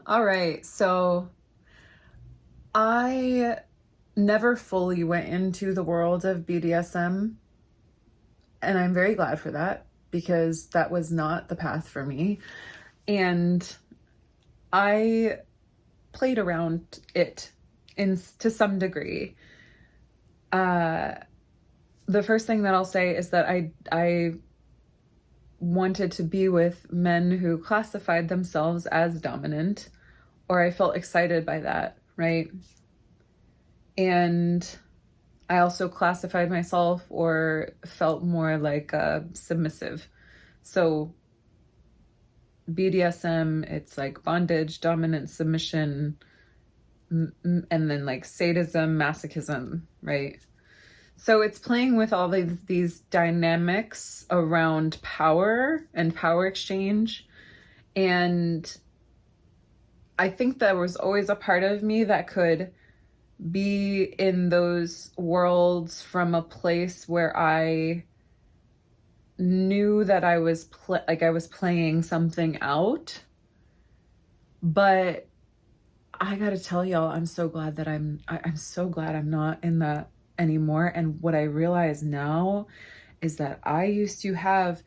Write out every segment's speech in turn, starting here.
All right, so I never fully went into the world of BDSM, and I'm very glad for that because that was not the path for me. And I played around it to some degree. Uh, the first thing that I'll say is that I wanted to be with men who classified themselves as dominant, or I felt excited by that, right? And I also classified myself or felt more like submissive. So BDSM, it's like bondage, dominance, submission, and then like sadism, masochism, right? So it's playing with all these dynamics around power and power exchange. And I think there was always a part of me that could be in those worlds from a place where I knew that I was I was playing something out. But I gotta tell y'all, I'm so glad that I'm so glad I'm not in that anymore. And what I realize now is that I used to have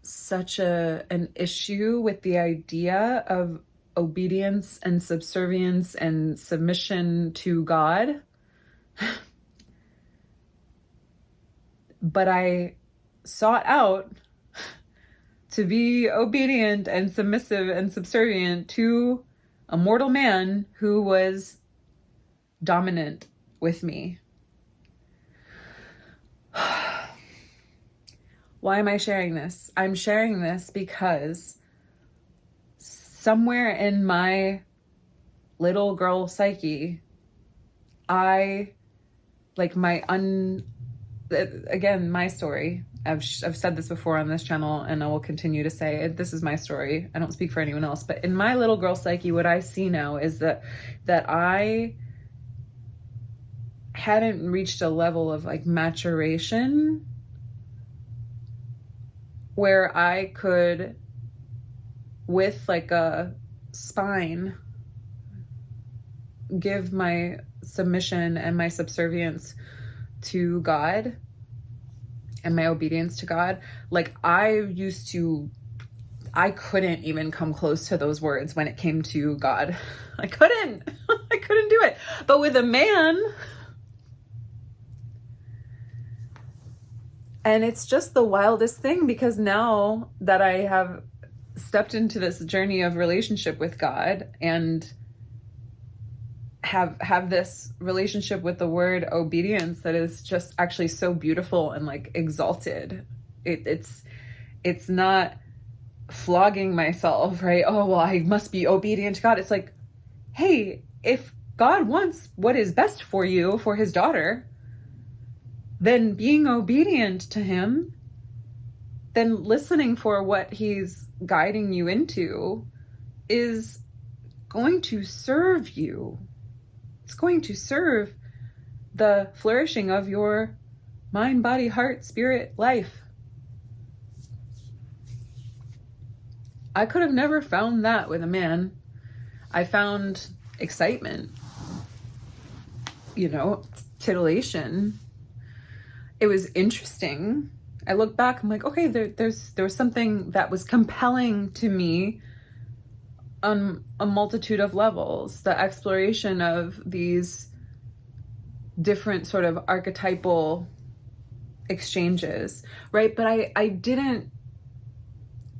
such an issue with the idea of obedience and subservience and submission to God. But I sought out to be obedient and submissive and subservient to a mortal man who was dominant with me. Why am I sharing this? I'm sharing this because somewhere in my little girl psyche, I like again, my story. I've said this before on this channel, and I will continue to say it. This is my story. I don't speak for anyone else, but in my little girl psyche, what I see now is that I hadn't reached a level of like maturation where I could, with like a spine, give my submission and my subservience to God and my obedience to God. Like I couldn't even come close to those words when it came to God. I couldn't do it. But with a man, and it's just the wildest thing because now that I have stepped into this journey of relationship with God and have this relationship with the word obedience that is just actually so beautiful and like exalted. It's not flogging myself, right? Oh, well, I must be obedient to God. It's like, hey, if God wants what is best for you, for his daughter, then being obedient to him, then listening for what he's guiding you into is going to serve you. It's going to serve the flourishing of your mind, body, heart, spirit, life. I could have never found that with a man. I found excitement, titillation. It was interesting. I look back, I'm like, okay, there was something that was compelling to me on a multitude of levels. The exploration of these different sort of archetypal exchanges, right? But I didn't,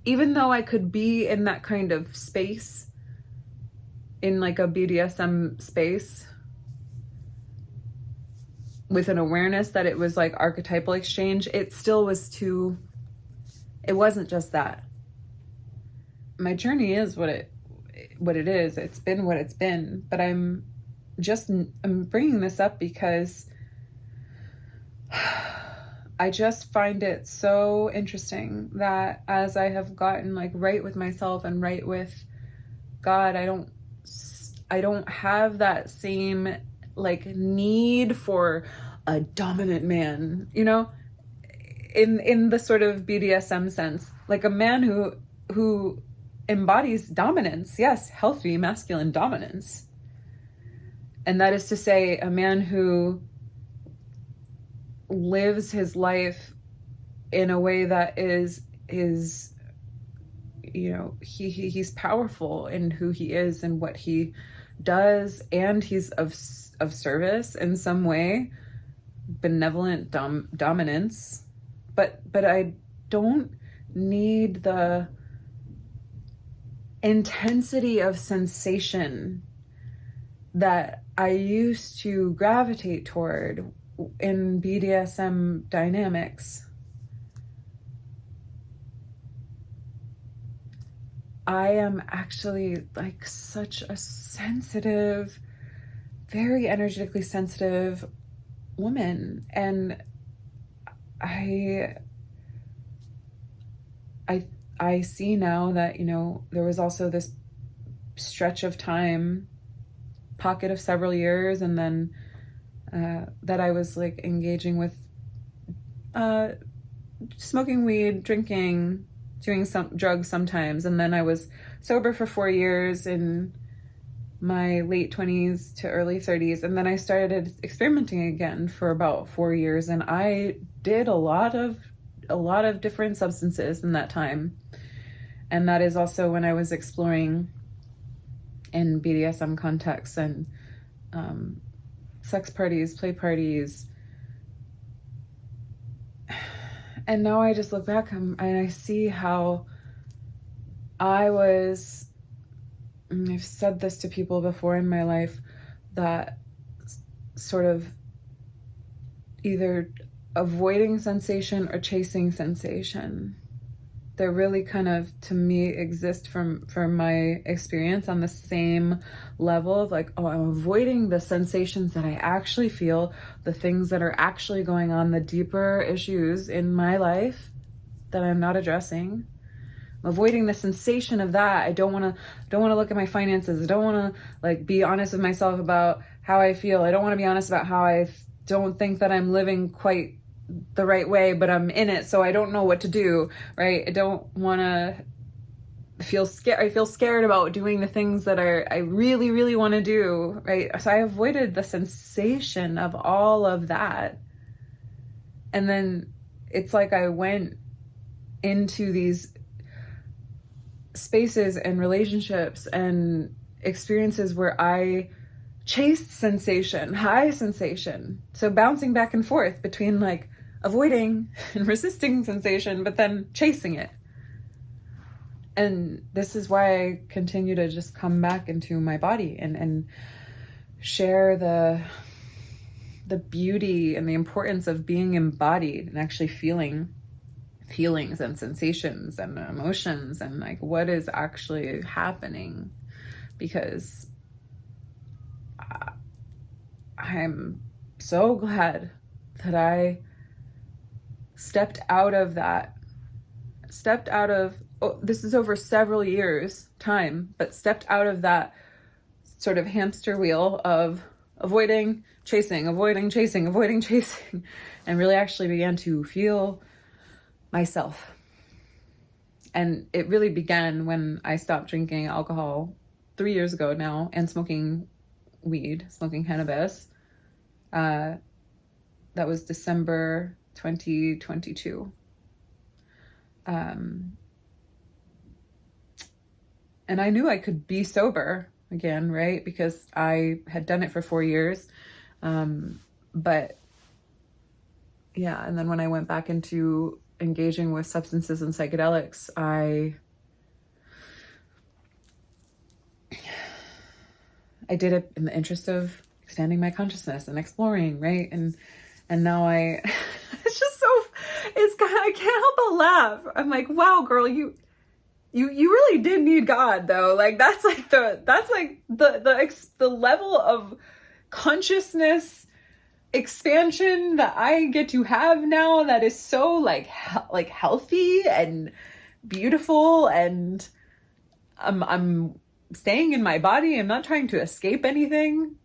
even though I could be in that kind of space, in like a BDSM space, with an awareness that it was like archetypal exchange, it still was it wasn't just that. My journey is what it is. It's been what it's been, but I'm bringing this up because I just find it so interesting that as I have gotten like right with myself and right with God, I don't have that same like need for a dominant man, in the sort of BDSM sense, like a man who embodies dominance. Yes, healthy masculine dominance. And that is to say, a man who lives his life in a way that is he's powerful in who he is and what he does, and he's of service in some way, benevolent dominance. But I don't need the intensity of sensation that I used to gravitate toward in BDSM dynamics. I am actually like such a sensitive, very energetically sensitive woman, and I see now that, there was also this stretch of time, pocket of several years, and then that I was like engaging with smoking weed, drinking, doing some drugs sometimes, and then I was sober for 4 years in my late 20s to early 30s, and then I started experimenting again for about 4 years, and I did a lot of different substances in that time. And that is also when I was exploring in BDSM contexts and sex parties, play parties. And now I just look back and I see how I've said this to people before in my life, that sort of either avoiding sensation or chasing sensation. They really kind of, to me, exist from my experience on the same level of like, oh, I'm avoiding the sensations that I actually feel, the things that are actually going on, the deeper issues in my life that I'm not addressing. I'm avoiding the sensation of that. I don't want to look at my finances. I don't want to like be honest with myself about how I feel. I don't want to be honest about how I don't think that I'm living quite the right way, but I'm in it, so I don't know what to do, right? I don't want to feel scared. I feel scared about doing the things that I really, really want to do, right? So I avoided the sensation of all of that. And then it's like I went into these spaces and relationships and experiences where I chased sensation, high sensation. So bouncing back and forth between like avoiding and resisting sensation, but then chasing it. And this is why I continue to just come back into my body and share the beauty and the importance of being embodied and actually feeling feelings and sensations and emotions and like what is actually happening. Because I'm so glad that I stepped out of, this is over several years time, but stepped out of that sort of hamster wheel of avoiding, chasing, and really actually began to feel myself. And it really began when I stopped drinking alcohol 3 years ago now and smoking weed, smoking cannabis. That was December 2022. And I knew I could be sober again, right? Because I had done it for 4 years. But yeah, and then when I went back into engaging with substances and psychedelics, I did it in the interest of expanding my consciousness and exploring, right? And now it's just so, I can't help but laugh. I'm like, wow, girl, you really did need God though. Like that's like the level of consciousness expansion that I get to have now that is so like healthy and beautiful, and I'm staying in my body. I'm not trying to escape anything.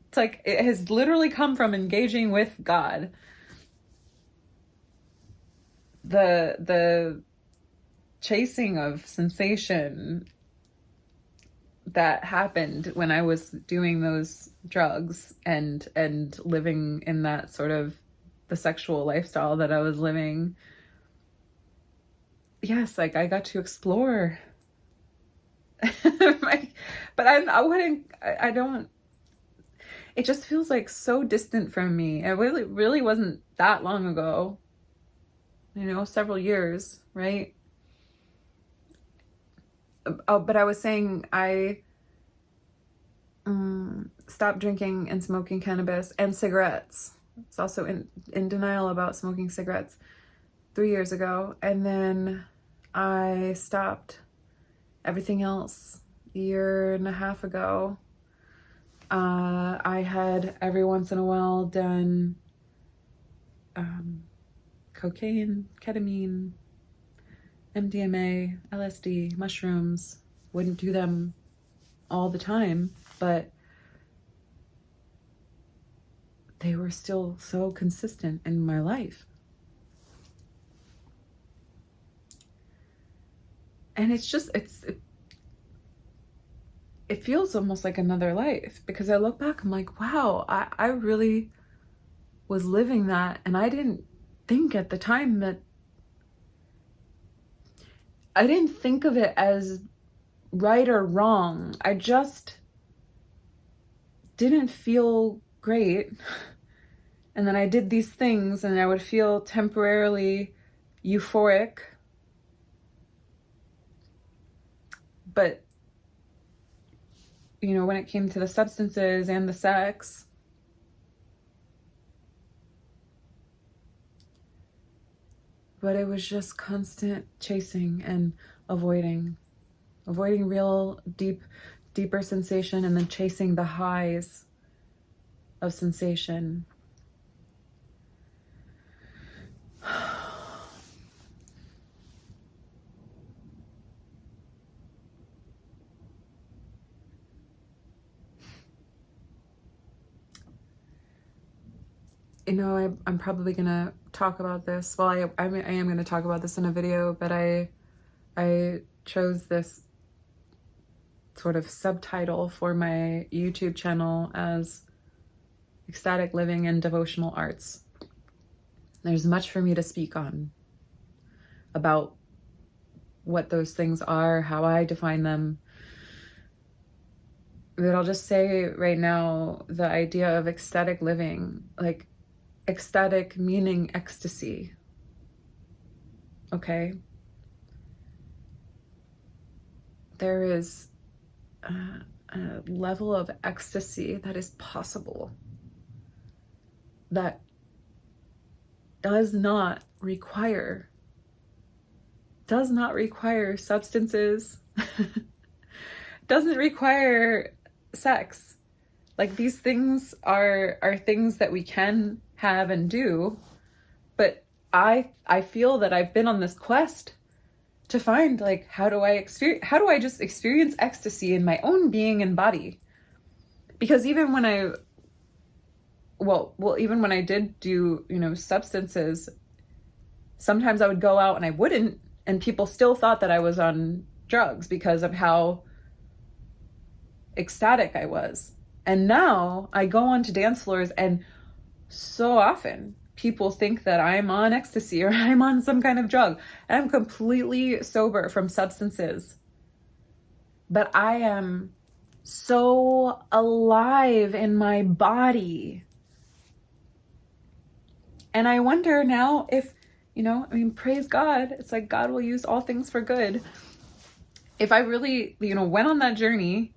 It's like it has literally come from engaging with God. The chasing of sensation that happened when I was doing those drugs and living in that sort of the sexual lifestyle that I was living. Yes, like I got to explore. But I don't, it just feels like so distant from me. It really wasn't that long ago, several years, right? Oh, but I was saying I stopped drinking and smoking cannabis and cigarettes. It's also in denial about smoking cigarettes 3 years ago. And then I stopped everything else a year and a half ago. I had every once in a while done cocaine, ketamine, MDMA, LSD, mushrooms. Wouldn't do them all the time, but they were still so consistent in my life. And it's just, it feels almost like another life, because I look back, I'm like, wow, I really was living that. And I didn't think at the time that, I didn't think of it as right or wrong. I just didn't feel great. And then I did these things and I would feel temporarily euphoric. But, when it came to the substances and the sex, but it was just constant chasing and avoiding real deeper sensation, and then chasing the highs of sensation. I'm probably gonna talk about this. Well, I am gonna talk about this in a video, but I chose this sort of subtitle for my YouTube channel as Ecstatic Living and Devotional Arts. There's much for me to speak on about what those things are, how I define them. But I'll just say right now, the idea of ecstatic living, like ecstatic meaning ecstasy, okay? There is a level of ecstasy that is possible that does not require substances, doesn't require sex. Like, these things are things that we can have and do, but I feel that I've been on this quest to find, like, how do I just experience ecstasy in my own being and body? Because even when I did do, substances, sometimes I would go out and I wouldn't, and people still thought that I was on drugs because of how ecstatic I was. And now I go onto dance floors, and so often people think that I'm on ecstasy or I'm on some kind of drug. And I'm completely sober from substances. But I am so alive in my body. And I wonder now if, praise God, it's like God will use all things for good. If I really, went on that journey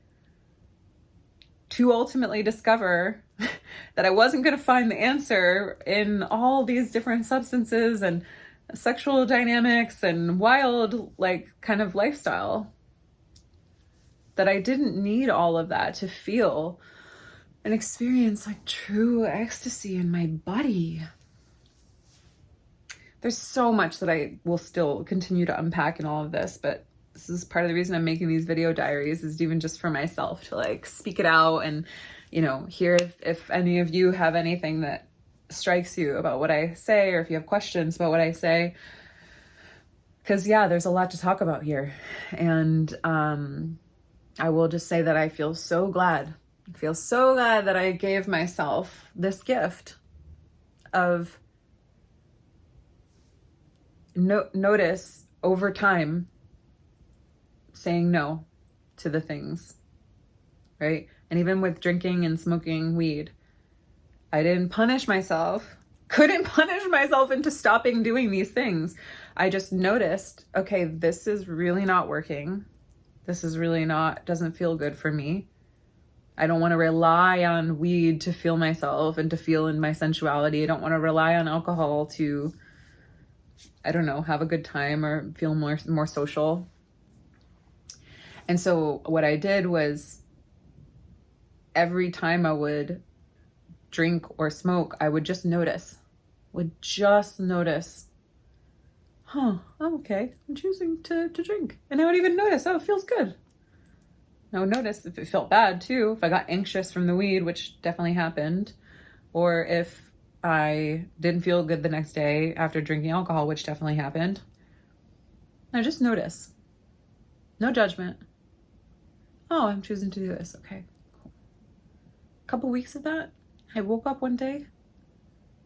to ultimately discover that I wasn't going to find the answer in all these different substances and sexual dynamics and wild, kind of lifestyle, that I didn't need all of that to feel and experience true ecstasy in my body. There's so much that I will still continue to unpack in all of this, but this is part of the reason I'm making these video diaries, is even just for myself to speak it out and, hear if any of you have anything that strikes you about what I say, or if you have questions about what I say. Because, yeah, there's a lot to talk about here. And I will just say that I feel so glad. I feel so glad that I gave myself this gift of notice over time saying no to the things, right? And even with drinking and smoking weed, I didn't punish myself, couldn't punish myself into stopping doing these things. I just noticed, okay, this is really not working. This is really not, doesn't feel good for me. I don't want to rely on weed to feel myself and to feel in my sensuality. I don't want to rely on alcohol to, I don't know, have a good time or feel more social. And so what I did was every time I would drink or smoke, I would just notice, oh, okay, I'm choosing to drink. And I would even notice, oh, it feels good. I would notice if it felt bad too, if I got anxious from the weed, which definitely happened, or if I didn't feel good the next day after drinking alcohol, which definitely happened. I just notice. No judgment. Oh, I'm choosing to do this. Okay, cool. A couple weeks of that, I woke up one day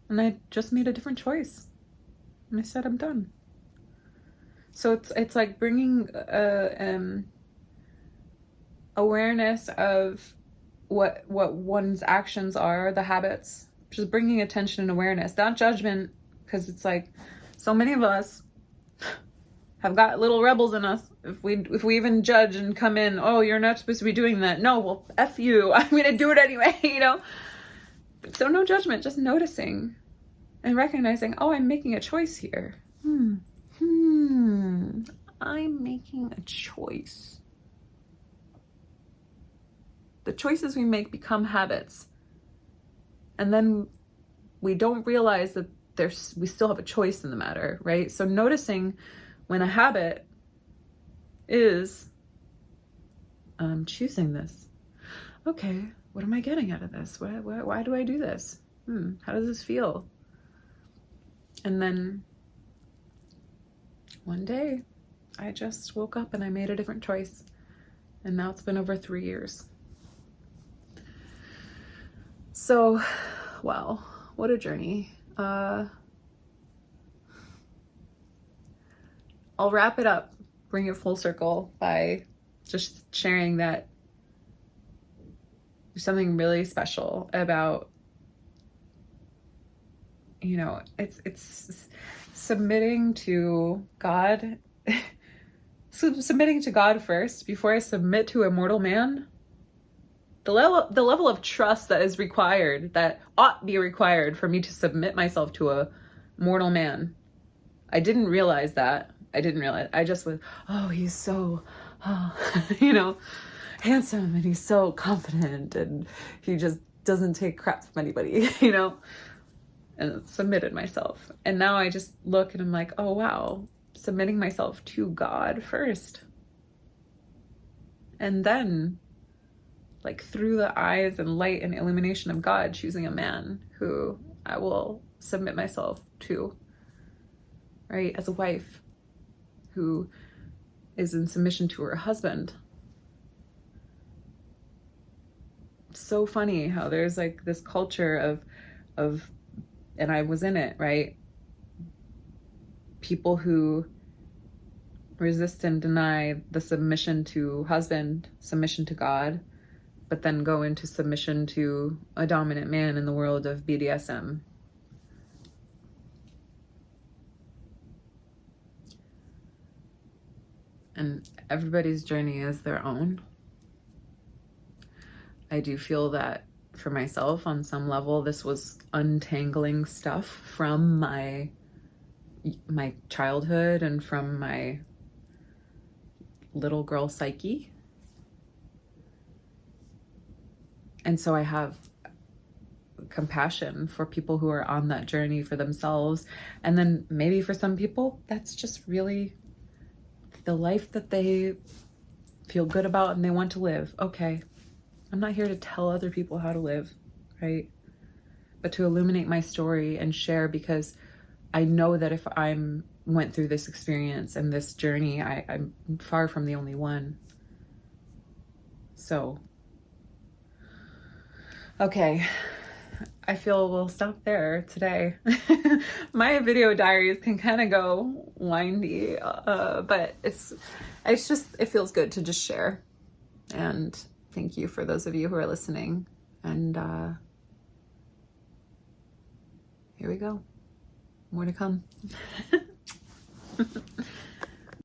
and I just made a different choice. And I said, I'm done. So it's like bringing awareness of what one's actions are, the habits, just bringing attention and awareness, not judgment, because it's like so many of us have got little rebels in us. If we even judge and come in, oh, you're not supposed to be doing that. No, well, F you. I'm going to do it anyway, you know? So no judgment, just noticing and recognizing, oh, I'm making a choice here. I'm making a choice. The choices we make become habits. And then we don't realize that we still have a choice in the matter, right? So noticing when a habit is, I'm choosing this. Okay, what am I getting out of this? Why do I do this? How does this feel? And then one day I just woke up and I made a different choice. And now it's been over 3 years. So, wow, what a journey. I'll wrap it up, bring it full circle by just sharing that there's something really special about, you know, it's submitting to God, submitting to God first before I submit to a mortal man. The level of trust that is required, that ought be required for me to submit myself to a mortal man. I didn't realize that. I just was, oh, he's so, you know, handsome and he's so confident and he just doesn't take crap from anybody, you know, and submitted myself. And now I just look and I'm like, oh, wow, submitting myself to God first. And then, like, through the eyes and light and illumination of God, choosing a man who I will submit myself to, right? As a wife who is in submission to her husband. It's so funny how there's like this culture of, and I was in it, right? People who resist and deny the submission to husband, submission to God, but then go into submission to a dominant man in the world of BDSM. And everybody's journey is their own. I do feel that for myself, on some level, this was untangling stuff from my childhood and from my little girl psyche. And so I have compassion for people who are on that journey for themselves. And then maybe for some people, that's just really the life that they feel good about and they want to live. Okay, I'm not here to tell other people how to live, right? But to illuminate my story and share, because I know that if I'm went through this experience and this journey. I'm far from the only one. So, okay, I feel we'll stop there today. My video diaries can kind of go windy, but it feels good to just share. And thank you for those of you who are listening. And here we go. More to come.